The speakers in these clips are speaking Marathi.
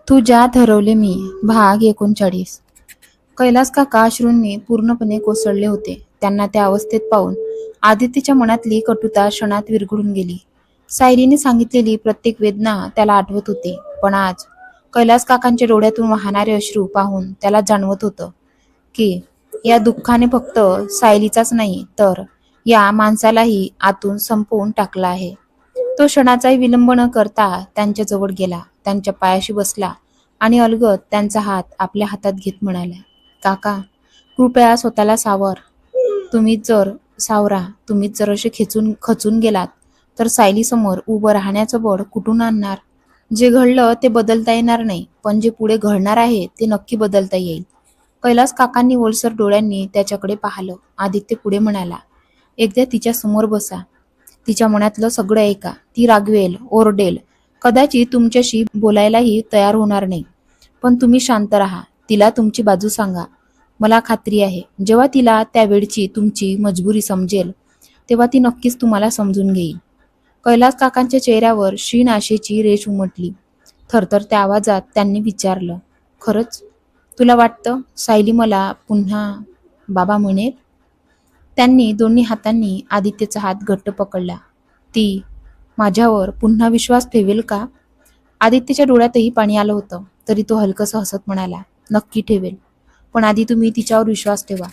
तू ज्यात हरवले मी. भाग 39. कैलास काका अश्रूंनी पूर्णपणे कोसळले होते. त्यांना त्या अवस्थेत पाहून आदित्यच्या मनातली कटुता क्षणात विरघळून गेली. सायलीने सांगितलेली प्रत्येक वेदना त्याला आठवत होती. पण आज कैलास काकांच्या डोळ्यातून वाहणारे अश्रू पाहून त्याला जाणवत होतं की या दुःखाने फक्त सायलीचाच नाही तर या माणसालाही आतून संपवून टाकला आहे. तो क्षणाचाही विलंब न करता त्यांच्या जवळ गेला, त्यांच्या पायाशी बसला आणि अलगद त्यांचा हात आपल्या हातात घेत म्हणाला, काका, कृपया स्वतःला सावर. तुम्हीच जर असे खचून गेलात तर सायलीसमोर उभं राहण्याचं बळ कुठून आणणार? जे घडलं ते बदलता येणार नाही, पण जे पुढे घडणार आहे ते नक्की बदलता येईल. कैलास काकांनी ओलसर डोळ्यांनी त्याच्याकडे पाहिलं. आदित्य पुढे म्हणाला, एकदा तिच्या समोर बसा. तिच्या मनातलं सगळं ऐका. ती रागवेल, ओरडेल, कदाचित तुमच्याशी बोलायलाही तयार होणार नाही. पण तुम्ही शांत राहा. तिला तुमची बाजू सांगा. मला खात्री आहे, जेव्हा तिला त्या वेळची तुमची मजबुरी समजेल, तेव्हा ती नक्कीच तुम्हाला समजून घेईल. कैलास काकांच्या चेहऱ्यावर क्षीण आशेची रेष उमटली. थरथरत्या आवाजात त्यांनी विचारलं, खरंच? तुला वाटतं सायली मला पुन्हा बाबा म्हणेल? त्यांनी दोन्ही हातांनी आदित्यचा हात घट्ट पकडला. ती माझ्यावर पुन्हा विश्वास ठेवेल का? आदित्यच्या डोळ्यातही पाणी आलं होतं, तरी तो हलकसं हसत म्हणाला, नक्की ठेवेल. पण आधी तुम्ही तिच्यावर विश्वास ठेवा.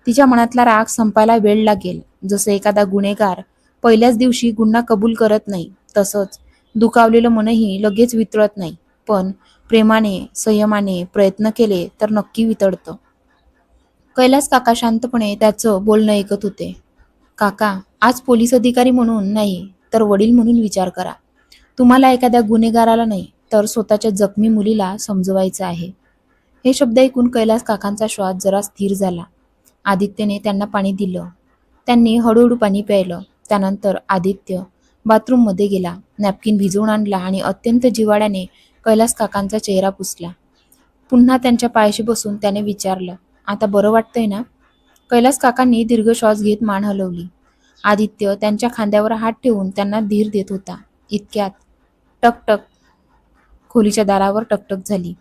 तिच्या मनातला राग संपायला वेळ लागेल. जसं एखादा गुन्हेगार पहिल्याच दिवशी गुन्हा कबूल करत नाही, तसंच दुखावलेलं मनही लगेच वितळत नाही. पण प्रेमाने, संयमाने प्रयत्न केले तर नक्की वितळतं. कैलास काका शांतपणे त्याचं बोलणं ऐकत होते. काका, आज पोलीस अधिकारी म्हणून नाही, तर वडील म्हणून विचार करा. तुम्हाला एखाद्या गुन्हेगाराला नाही, तर स्वतःच्या जखमी मुलीला समजवायचं आहे. हे शब्द ऐकून कैलास काकांचा श्वास जरा स्थिर झाला. आदित्यने त्यांना पाणी दिलं. त्यांनी हळूहळू पाणी प्यायलं. त्यानंतर आदित्य बाथरूममध्ये गेला, नॅपकिन भिजवून आणला आणि अत्यंत जिव्हाळ्याने कैलास काकांचा चेहरा पुसला. पुन्हा त्यांच्या पायाशी बसून त्याने विचारलं, आता बरं वाटतंय ना? कैलास काकांनी दीर्घ श्वास घेत मान हलवली. आदित्य त्यांच्या खांद्यावर हात ठेवून त्यांना धीर देत होता. इतक्यात टकटक खोलीच्या दारावर टकटक झाली.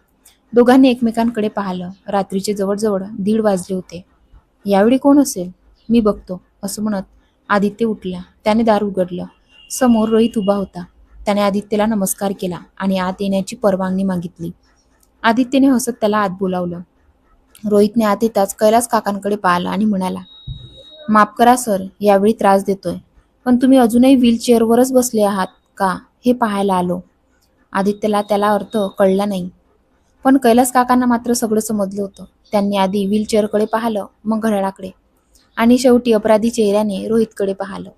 दोघांनी एकमेकांकडे पाहिलं. रात्रीचे जवळजवळ 1:30 वाजले होते. यावेळी कोण असेल? मी बघतो, असं म्हणत आदित्य उठला. त्याने दार उघडलं. समोर रोहित उभा होता. त्याने आदित्यला नमस्कार केला आणि आत येण्याची परवानगी मागितली. आदित्यने हसत त्याला आत बोलावलं. रोहितने आत येताच कैलास काकांकडे पाहिलं आणि म्हणाला, माफ करा सर, यावेळी त्रास देतोय. पण तुम्ही अजूनही व्हीलचेअरवरच बसले आहात का, हे पाहायला आलो. आदित्यला त्याला अर्थ कळला नाही. पण कैलास काकांना मात्र सगळं समजलं होतं. त्यांनी आधी व्हीलचेअरकडे पाहिलं, मग घड्याळाकडे आणि शेवटी अपराधी चेहऱ्याने रोहितकडे पाहिलं.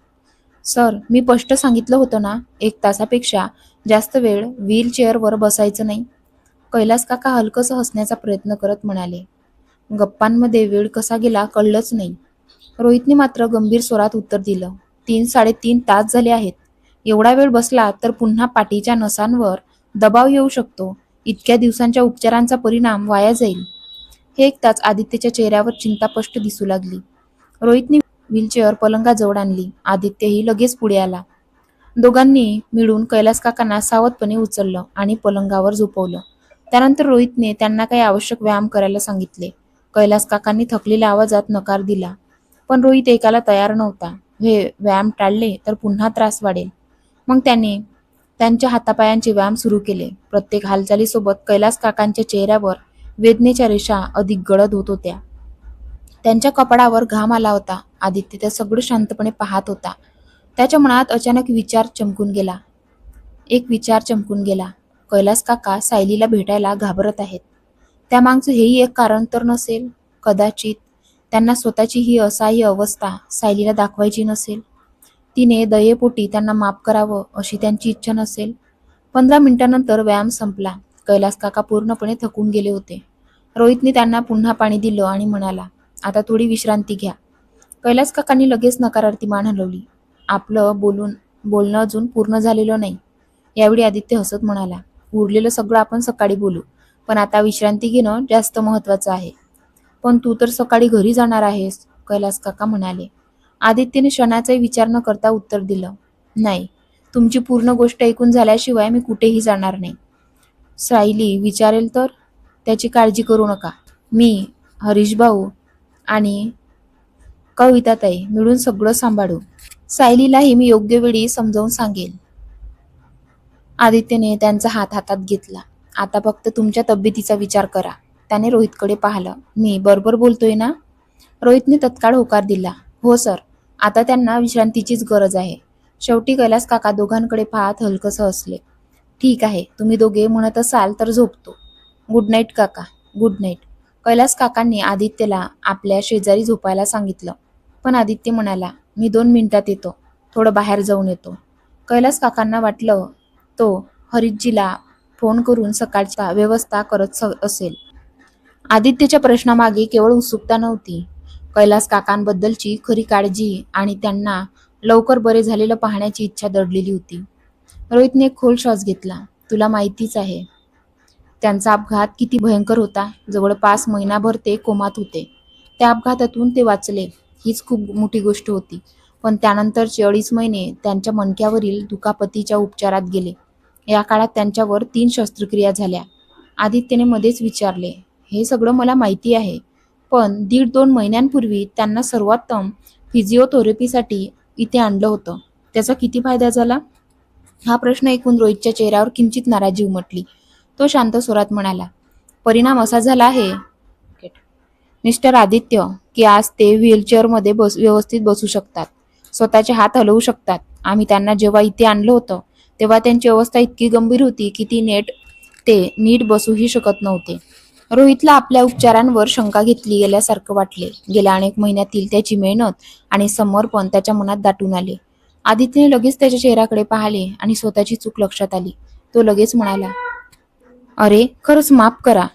सर, मी स्पष्ट सांगितलं होतं ना, 1 तासापेक्षा जास्त वेळ व्हीलचेअरवर बसायचं नाही. कैलास काका हलकसं हसण्याचा प्रयत्न करत म्हणाले. गप्पांमध्ये वेळ कसा गेला कळलंच नाही. रोहितने मात्र गंभीर स्वरात उत्तर दिलं, 3-3.5 तास झाले आहेत. एवढा वेळ बसला तर पुन्हा पाठीच्या नसांवर दबाव येऊ शकतो. इतक्या दिवसांच्या उपचारांचा परिणाम वाया जाईल. हे ऐकताच आदित्यच्या चेहऱ्यावर चिंता स्पष्ट दिसू लागली. रोहितने व्हीलचेअर पलंगाजवळ आणली. आदित्यही लगेच पुढे आला. दोघांनी मिळून कैलास काकांना सावधपणे उचललं आणि पलंगावर झोपवलं. त्यानंतर रोहितने त्यांना काही आवश्यक व्यायाम करायला सांगितले. कैलास काकांनी थकलेल्या आवाजात नकार दिला. पण रोहित ऐकायला तयार नव्हता. हे व्यायाम टाळले तर पुन्हा त्रास वाढेल. मग त्याने त्यांच्या हातापायांचे व्यायाम सुरू केले. प्रत्येक हालचालीसोबत कैलास काकांच्या चेहऱ्यावर वेदनेच्या रेषा अधिक गडद होत होत्या. त्यांच्या कपाळावर घाम आला होता. आदित्य ते सगळं शांतपणे पाहत होता. त्याच्या मनात अचानक एक विचार चमकून गेला. कैलास काका सायलीला भेटायला घाबरत आहेत. त्यामागचं हेही एक कारण तर नसेल? कदाचित त्यांना स्वतःची ही असहाय्य अवस्था सायलीला दाखवायची नसेल. तिने दयेपोटी त्यांना माफ करावं अशी त्यांची इच्छा नसेल. 15 मिनिटांनंतर व्यायाम संपला. कैलास काका पूर्णपणे थकून गेले होते. रोहितने त्यांना पुन्हा पाणी दिलं आणि म्हणाला, आता थोडी विश्रांती घ्या. कैलास काकांनी लगेच नकारार्थी मान हलवली. आपलं बोलणं अजून पूर्ण झालेलं नाही. यावेळी आदित्य हसत म्हणाला, उरलेलं सगळं आपण सकाळी बोलू, पण आता विश्रांती घेणं जास्त महत्वाचं आहे. पण तू तर सकाळी घरी जाणार आहेस, कैलास काका म्हणाले. आदित्यने क्षणाचाही विचार न करता उत्तर दिलं, नाही, तुमची पूर्ण गोष्ट ऐकून झाल्याशिवाय मी कुठेही जाणार नाही. सायली विचारेल तर? त्याची काळजी करू नका. मी, हरीश भाऊ आणि कविताताई मिळून सगळं सांभाळू. सायलीलाही मी योग्य वेळी समजावून सांगेल. आदित्यने त्यांचा हात हातात घेतला. आता फक्त तुमच्या तब्येतीचा विचार करा. त्याने रोहितकडे पाहिलं. मी बरोबर बोलतोय ना? रोहितने तत्काळ होकार दिला. हो सर, आता त्यांना विश्रांतीचीच गरज आहे. शेवटी कैलास काका दोघांकडे पाहत हलकसं हसले. ठीक आहे, तुम्ही दोघे म्हणत असाल तर झोपतो. गुड नाईट काका. Good night. कैलास काकांनी आदित्यला आपल्या शेजारी झोपायला सांगितलं. पण आदित्य म्हणाला, मी 2 मिनिटात येतो. थोडं बाहेर जाऊन येतो. कैलास काकांना वाटलं तो हरीशजीला फोन करून सकाळची व्यवस्था करत असेल. आदित्यच्या प्रश्नामागे केवळ उत्सुकता नव्हती. कैलास काकांबद्दलची खरी काळजी आणि त्यांना लवकर बरे झालेलं पाहण्याची इच्छा दडलेली होती. रोहितने एक खोल श्वास घेतला. तुला माहितीच आहे त्यांचा अपघात किती भयंकर होता. जवळपास महिनाभर ते कोमात होते. त्या अपघातातून ते वाचले हीच खूप मोठी गोष्ट होती. पण त्यानंतरचे 2.5 महिने त्यांच्या मणक्यावरील दुखापतीच्या उपचारात गेले. या काळात त्यांच्यावर 3 शस्त्रक्रिया झाल्या. आदित्यने मध्येच विचारले, हे सगळं मला माहिती आहे, पण 1.5-2 महिन्यांपूर्वी त्यांना सर्वोत्तम फिजिओथेरपीसाठी इथे आणलं होतं. त्याचा किती फायदा झाला? हा प्रश्न ऐकून रोहितच्या चेहऱ्यावर किंचित नाराजी उमटली. तो शांत स्वरात म्हणाला, परिणाम असा झाला आहे मिस्टर आदित्य की आज ते व्हीलचेअरमध्ये व्यवस्थित बसू शकतात, स्वतःचे हात हलवू शकतात. आम्ही त्यांना जेव्हा इथे आणलं होतं तेव्हा त्यांची अवस्था इतकी गंभीर होती की ते नीट बसूही शकत नव्हते. रोहितला आपल्या उपचारांवर शंका घेतली गेल्यासारखं वाटले. गेल्या अनेक महिन्यातील त्याची मेहनत आणि समर्पण त्याच्या मनात दाटून आले. आदित्यने लगेच त्याच्या चेहऱ्याकडे पाहिले आणि स्वतःची चूक लक्षात आली. तो लगेच म्हणाला, अरे खरंच माफ करा.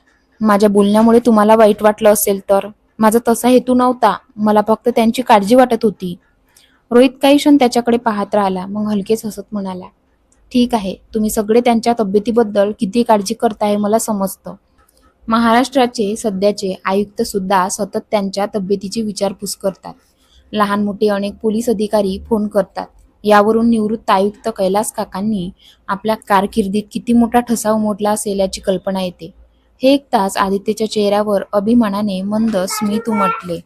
माझ्या बोलण्यामुळे तुम्हाला वाईट वाटलं असेल तर. माझा तसा हेतू नव्हता. मला फक्त त्यांची काळजी वाटत होती. रोहित काही क्षण त्याच्याकडे पाहत राहिला. मग हलकेच हसत म्हणाला, ठीक आहे, तुम्ही सगळे त्यांच्या तब्येतीबद्दल किती काळजी करताय मला समजतं. महाराष्ट्राचे सध्याचे आयुक्त सुद्धा सतत त्यांच्या तब्येतीची विचारपूस करतात. लहान मोठे अनेक पोलीस अधिकारी फोन करतात. यावरून निवृत्त आयुक्त कैलास काकांनी आपल्या कारकिर्दीत किती मोठा ठसा उमटला असेल याची कल्पना येते. हे ऐकताच आदित्यच्या चेहऱ्यावर अभिमानाने मंद स्मित उमटले.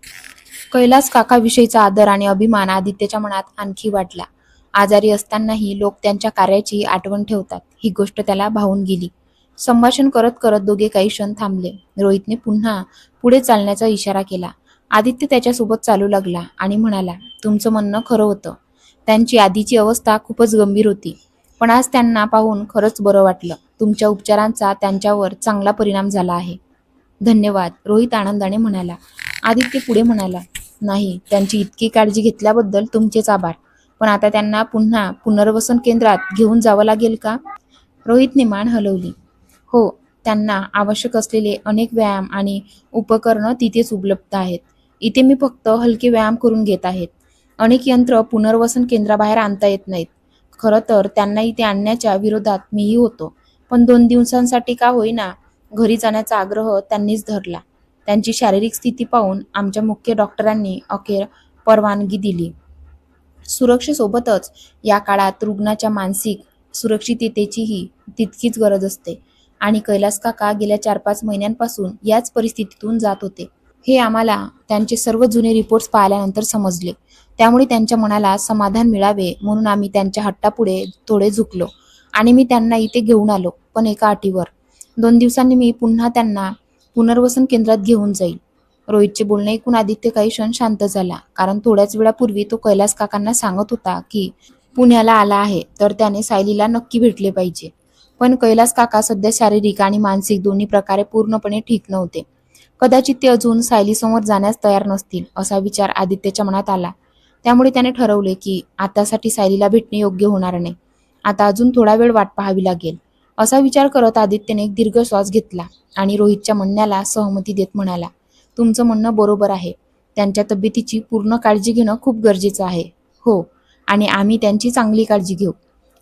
कैलास काकाविषयीचा आदर आणि अभिमान आदित्यच्या मनात आणखी वाढला. आजारी असतानाही लोक त्यांच्या कार्याची आठवण ठेवतात ही गोष्ट त्याला भावून गेली. संभाषण करत करत दोघे काही क्षण थांबले. रोहितने पुन्हा पुढे चालण्याचा इशारा केला. आदित्य त्याच्यासोबत चालू लागला आणि म्हणाला, तुमचं म्हणणं खरं होतं. त्यांची आधीची अवस्था खूपच गंभीर होती, पण आज त्यांना पाहून खरंच बरं वाटलं. तुमच्या उपचारांचा त्यांच्यावर चांगला परिणाम झाला आहे. धन्यवाद, रोहित आनंदाने म्हणाला. आदित्य पुढे म्हणाला, नाही, त्यांची इतकी काळजी घेतल्याबद्दल तुमचेच आभार. पण आता त्यांना पुन्हा पुनर्वसन केंद्रात घेऊन जावं लागेल का? रोहितने मान हलवली. हो, त्यांना आवश्यक असलेले अनेक व्यायाम आणि उपकरणं तिथेच उपलब्ध आहेत. इथे मी फक्त हलके व्यायाम करून घेत आहेत. अनेक यंत्र पुनर्वसन केंद्राबाहेर आणता येत नाहीत. खरं तर त्यांना इथे आणण्याच्या विरोधात मीही होतो, पण 2 दिवसांसाठी का होईना घरी जाण्याचा आग्रह त्यांनीच धरला. त्यांची शारीरिक स्थिती पाहून आमच्या मुख्य डॉक्टरांनी अखेर परवानगी दिली. सुरक्षेसोबतच या काळात रुग्णाच्या मानसिक सुरक्षिततेचीही तितकीच गरज असते आणि कैलास काका गेल्या 4-5 महिन्यांपासून याच परिस्थितीतून जात होते. हे आम्हाला त्यांचे सर्व जुने रिपोर्ट्स पाहिल्यानंतर समजले. त्यामुळे त्यांच्या मनाला समाधान मिळावे म्हणून आम्ही त्यांच्या हट्टापुढे थोडे झुकलो आणि मी त्यांना इथे घेऊन आलो, पण एका अटीवर. 2 दिवसांनी मी पुन्हा त्यांना पुनर्वसन केंद्रात घेऊन जाईल. रोहितचे बोलणे ऐकून आदित्य काही क्षण शांत झाला, कारण थोड्याच वेळापूर्वी तो कैलास काकांना सांगत होता की पुण्याला आला आहे तर त्याने सायलीला नक्की भेटले पाहिजे. पण कैलास काका सध्या शारीरिक आणि मानसिक दोन्ही प्रकारे पूर्णपणे ठीक नव्हते. कदाचित ते अजून सायलीसमोर जाण्यास तयार नसतील असा विचार आदित्यच्या मनात आला. त्यामुळे त्याने ठरवले की आतासाठी सायलीला भेटणे योग्य होणार नाही. आता अजून थोडा वेळ वाट पाहावी लागेल. असा विचार करत आदित्यने एक दीर्घ श्वास घेतला आणि रोहितच्या म्हणण्याला सहमती देत म्हणाला, तुमचं म्हणणं बरोबर आहे. त्यांच्या तब्येतीची पूर्ण काळजी घेणं खूप गरजेचं आहे. हो, आणि आम्ही त्यांची चांगली काळजी घेऊ.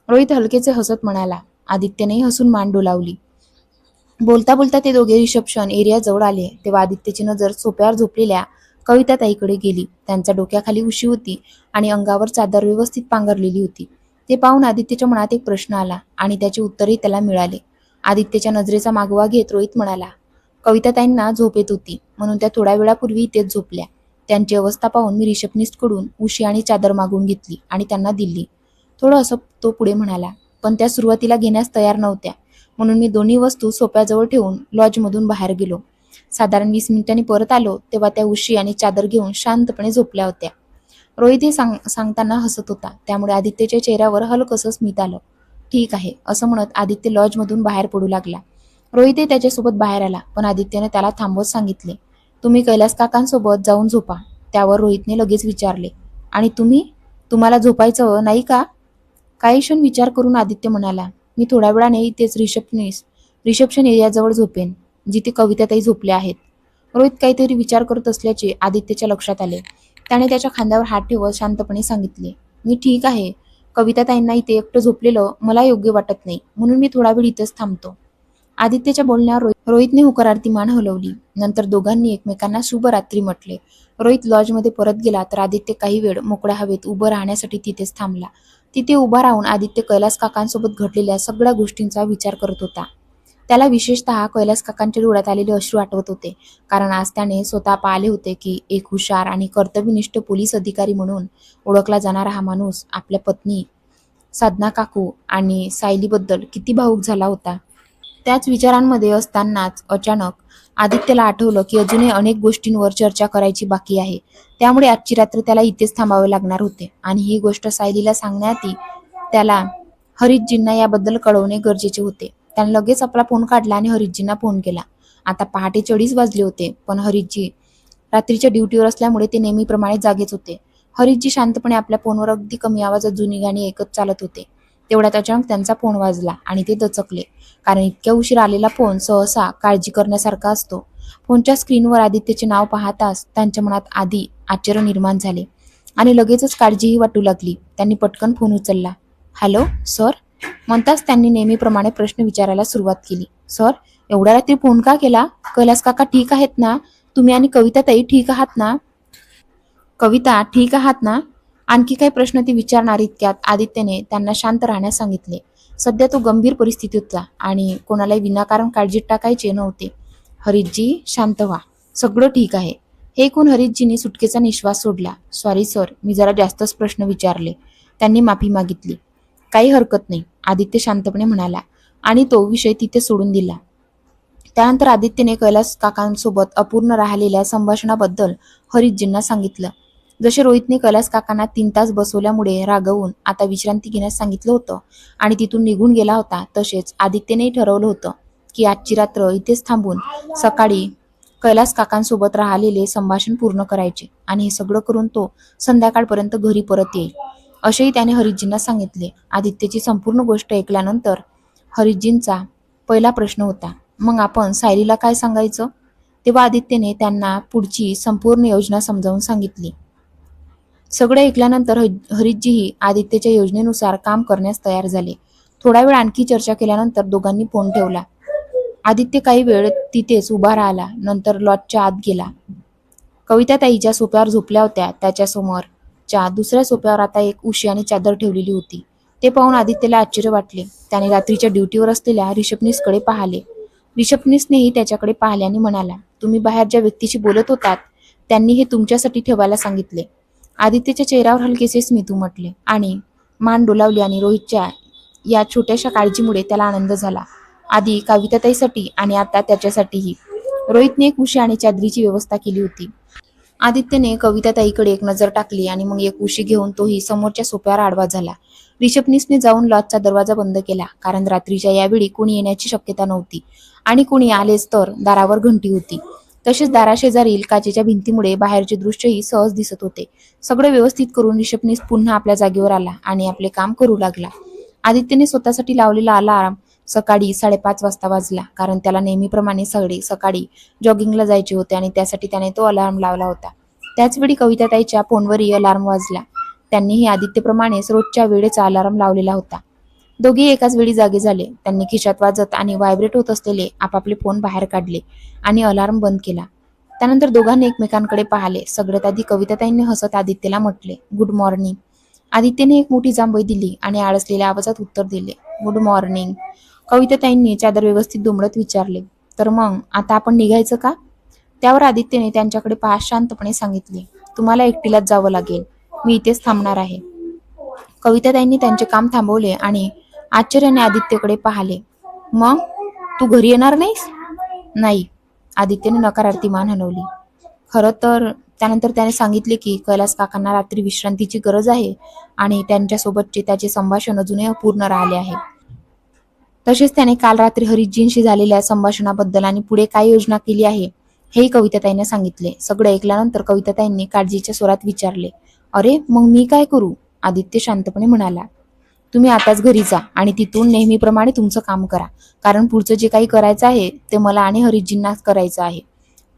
रोहित हलकेचे हसत म्हणाला. आदित्यनेही हसून मान डोलावली. बोलता बोलता ते दोघे रिसेप्शन एरिया जवळ आले तेव्हा आदित्यची नजर सोप्यावर झोपलेल्या कविताताईकडे गेली. त्यांच्या डोक्याखाली उशी होती आणि अंगावर चादर व्यवस्थित पांघरलेली होती. ते पाहून आदित्यच्या मनात एक प्रश्न आला आणि त्याचे उत्तरही त्याला मिळाले. आदित्यच्या नजरेचा मागोवा घेत रोहित म्हणाला, कविताताईंना झोप येत होती म्हणून त्या थोड्या वेळापूर्वी इथेच झोपल्या. त्यांची अवस्था पाहून मी रिसेप्शनिस्टकडून उशी आणि चादर मागून घेतली आणि त्यांना दिली. थोडं असं तो पुढे म्हणाला. पण त्या सुरुवातीला घेण्यास तयार नव्हत्या, म्हणून मी दोन्ही वस्तू सोफ्याजवळ ठेवून लॉजमधून बाहेर गेलो. साधारण 20 मिनिटांनी परत आलो तेव्हा त्या उशी आणि चादर घेऊन शांतपणे झोपल्या होत्या. रोहित हे सांगताना हसत होता, त्यामुळे आदित्यच्या चेहऱ्यावर हलकसं स्मित आलं. ठीक आहे, असं म्हणत आदित्य लॉजमधून बाहेर पडू लागला. रोहितही त्याच्यासोबत बाहेर आला, पण आदित्यने त्याला थांबवत सांगितले, तुम्ही कैलास काकांसोबत जाऊन झोपा. त्यावर रोहितने लगेच विचारले, आणि तुम्हाला झोपायचं नाही का? काही क्षण विचार करून आदित्य म्हणाला, मी थोड्या वेळाने इथेच रिसेप्शन एरियाजवळ झोपेन, जिथे कविताताई झोपल्या आहेत. रोहित काहीतरी विचार करत असल्याचे आदित्यच्या लक्षात आले. त्याने त्याच्या खांद्यावर हात ठेवत शांतपणे सांगितले, मी ठीक आहे. कविताताईंना इथे एकटं झोपलेलं मला योग्य वाटत नाही, म्हणून मी थोडा वेळ इथेच थांबतो. आदित्यच्या बोलण्यावर रोहितने होकारार्थी मान हलवली. नंतर दोघांनी एकमेकांना शुभरात्री म्हटले. रोहित लॉजमध्ये परत गेला तर आदित्य काही वेळ मोकळ्या हवेत उभं राहण्यासाठी तिथेच थांबला. तिथे उभा राहून आदित्य कैलास काकांसोबत घडलेल्या सगळ्या गोष्टींचा विचार करत होता. त्याला विशेषतः कैलास काकांच्या डोळ्यात आलेले अश्रू आठवत होते, कारण आज त्याने स्वतः पाहिले होते की एक हुशार आणि कर्तव्यनिष्ठ पोलीस अधिकारी म्हणून ओळखला जाणारा हा माणूस आपल्या पत्नी साधना काकू आणि सायलीबद्दल किती भावूक झाला होता. त्याच विचारांमध्ये असतानाच अचानक आदित्यला आठवलं की अजूनही अनेक गोष्टींवर चर्चा करायची बाकी आहे. त्यामुळे आजची रात्र त्याला इथेच थांबावे लागणार होते आणि ही गोष्ट सायलीला सांगण्याआधी त्याला हरीशजींना याबद्दल कळवणे गरजेचे होते. त्याने लगेच आपला फोन काढला आणि हरीशजींना फोन केला. आता पहाटे 4:30 वाजले होते, पण हरीशजी रात्रीच्या ड्युटीवर असल्यामुळे ते नेहमीप्रमाणे जागेच होते. हरीशजी शांतपणे आपल्या फोनवर अगदी कमी आवाजात जुनी गाणी ऐकत चालत होते. तेवढ्यात अचानक त्यांचा फोन वाजला आणि ते दचकले, कारण इतक्या उशीर आलेला फोन सहसा काळजी करण्यासारखा असतो. फोनच्या स्क्रीनवर आदित्यचे नाव पाहताच त्यांच्या मनात आधी आश्चर्य निर्माण झाले आणि लगेचच काळजीही वाटू लागली. त्यांनी पटकन फोन उचलला. हॅलो सर, म्हणताच त्यांनी नेहमीप्रमाणे प्रश्न विचारायला सुरुवात केली. सर, एवढ्या रात्री फोन का केला? कैलास काका ठीक आहेत ना? तुम्ही आणि कविताताई ठीक आहात ना? कविता ठीक आहात ना? आणखी काही प्रश्न ती विचारणार इतक्यात आदित्यने त्यांना शांत राहण्यास सांगितले. सध्या तो गंभीर परिस्थितीत होता आणि कोणालाही विनाकारण काळजीत टाकायचे नव्हते. हरीशजी, शांत व्हा, सगळं ठीक आहे. हे ऐकून हरीशजींनी सुटकेचा निश्वास सोडला. सॉरी सर, मी जरा जास्तच प्रश्न विचारले. त्यांनी माफी मागितली. काही हरकत नाही, आदित्य शांतपणे म्हणाला आणि तो विषय तिथे सोडून दिला. त्यानंतर आदित्यने कैलास काकांसोबत अपूर्ण राहिलेल्या संभाषणाबद्दल हरीशजींना सांगितलं. जसे रोहितने कैलास काकांना 3 तास बसवल्यामुळे रागवून आता विश्रांती घेण्यास सांगितलं होतं आणि तिथून निघून गेला होता, तसेच आदित्यनेही ठरवलं होतं की आजची रात्र इथेच थांबून सकाळी कैलास काकांसोबत राहिलेले संभाषण पूर्ण करायचे आणि हे सगळं करून तो संध्याकाळपर्यंत घरी परत येईल, असेही त्याने हरीशजींना सांगितले. आदित्यची संपूर्ण गोष्ट ऐकल्यानंतर हरीशजींचा पहिला प्रश्न होता, मग आपण सायलीला काय सांगायचं? तेव्हा आदित्यने त्यांना पुढची संपूर्ण योजना समजावून सांगितली. सगळे ऐकल्यानंतर हरीशजीही आदित्यच्या योजनेनुसार काम करण्यास तयार झाले. थोडा वेळ आणखी चर्चा केल्यानंतर दोघांनी फोन ठेवला. आदित्य काही वेळ तिथेच उभा राहिला, नंतर लॉजच्या आत गेला. कविताताईच्या सोफ्यावर झोपल्या होत्या. त्याच्यासमोरच्या दुसऱ्या सोफ्यावर आता एक उशी आणि चादर ठेवलेली होती. ते पाहून आदित्यला आश्चर्य वाटले. त्याने रात्रीच्या ड्युटीवर असलेल्या रिसेप्शनिस्टकडे पाहिले. रिसेप्शनिस्टनेही त्याच्याकडे पाहिले आणि म्हणाला, तुम्ही बाहेर ज्या व्यक्तीशी बोलत होतात त्यांनी हे तुमच्यासाठी ठेवायला सांगितले. आदित्यच्या चेहऱ्यावर हलकेसे स्मित उमटले आणि मान डोलावली आणि रोहितच्या या छोट्याशा काळजीमुळे त्याला आनंद झाला. आधी कविताताईसाठी आणि आता त्याच्यासाठीही. रोहितने एक उशी आणि चादरीची व्यवस्था केली होती. आदित्यने कविताताईकडे एक नजर टाकली आणि मग एक उशी घेऊन तोही समोरच्या सोफ्यावर आडवा झाला. रिसेप्शनिस्टने जाऊन लॉजचा दरवाजा बंद केला, कारण रात्रीच्या यावेळी कोणी येण्याची शक्यता नव्हती आणि कोणी आलेच तर दारावर घंटी होती. तसेच दाराशेजारील काचेच्या भिंतीमुळे बाहेरचे दृश्यही सहज दिसत होते. सगळं व्यवस्थित करून रिसेप्शनिस्ट पुन्हा आपल्या जागेवर आला आणि आपले काम करू लागला. आदित्यने स्वतःसाठी लावलेला अलार्म सकाळी 5:30 वाजता वाजला, कारण त्याला नेहमीप्रमाणे सकाळी जॉगिंगला जायचे होते आणि त्यासाठी त्याने तो अलार्म लावला होता. त्याचवेळी कविताताईच्या फोनवरही अलार्म वाजला. त्यांनीही आदित्यप्रमाणेच रोजच्या वेळेचा अलार्म लावलेला होता. दोघे एकाच वेळी जागे झाले. त्यांनी खिशात वाजत आणि व्हायब्रेट होत असलेले आपापले फोन बाहेर काढले आणि अलार्म बंद केला. त्यानंतर दोघांनी एकमेकांकडे पाहिले. सगळ्यात आधी कविताताईंनी हसत आदित्यला म्हटले, गुड मॉर्निंग. आदित्यने एक मोठी जांभई दिली आणि आळसलेल्या आवाजात उत्तर दिले, गुड मॉर्निंग. कविताताईंनी चादर व्यवस्थित दुमडत विचारले. तर मग आता आपण निघायचं का? त्यावर आदित्यने त्यांच्याकडे पाहत शांतपणे सांगितले, तुम्हाला एकटीलाच जावं लागेल. मी इथेच थांबणार आहे. कविताताईंनी त्यांचे काम थांबवले आणि आश्चर्याने आदित्यकडे पाहिले. मग तू घरी येणार नाहीस? नाही, आदित्यने नकारार्थी मान हलवली. खरं तर त्यानंतर त्याने सांगितले की कैलास काकांना रात्री विश्रांतीची गरज आहे आणि त्यांच्यासोबतचे त्याचे संभाषण अजूनही अपूर्ण राहिले आहे. तसेच त्याने काल रात्री हरिजींशी झालेल्या संभाषणाबद्दल आणि पुढे काय योजना केली आहे हेही कविताताईंना सांगितले. सगळं ऐकल्यानंतर कविताताईंनी काळजीच्या स्वरात विचारले, अरे मग मी काय करू? आदित्य शांतपणे म्हणाला, तुम्ही आताच घरी जा आणि तिथून नेहमीप्रमाणे तुमचं काम करा, कारण पुढचं जे काही करायचं आहे ते मला आणि हरिजींनाच करायचं आहे.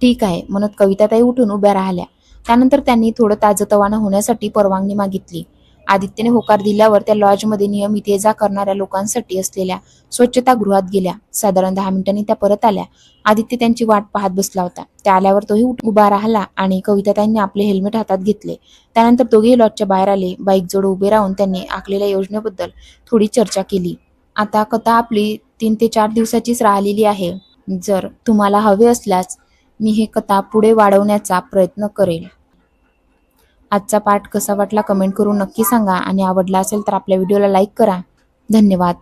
ठीक आहे म्हणत कविताताई उठून उभ्या राहिल्या. त्यानंतर त्यांनी थोडं ताजतवानं होण्यासाठी परवानगी मागितली. आदित्यने होकार दिल्यावर त्या लॉजमध्ये नियमित ये जा करणाऱ्या लोकांसाठी असलेल्या स्वच्छतागृहात गेल्या. साधारण 10 मिनिटांनी त्या परत आल्या. आदित्य त्यांची वाट पाहत बसला होता. त्या आल्यावर तोही उभा राहिला आणि कविताताईंनी आपले हेल्मेट हातात घेतले. त्यानंतर दोघेही लॉजच्या बाहेर आले. बाईकजवळ उभे राहून त्यांनी आखलेल्या योजनेबद्दल थोडी चर्चा केली. आता कथा आपली 3 ते 4 दिवसाचीच राहिलेली आहे. जर तुम्हाला हवे असल्यास मी हे कथा पुढे वाढवण्याचा प्रयत्न करेल. आजचा पाठ कसा वाटला कमेंट करून नक्की सांगा आणि आवडला असेल तर आपल्या व्हिडिओला लाईक करा. धन्यवाद.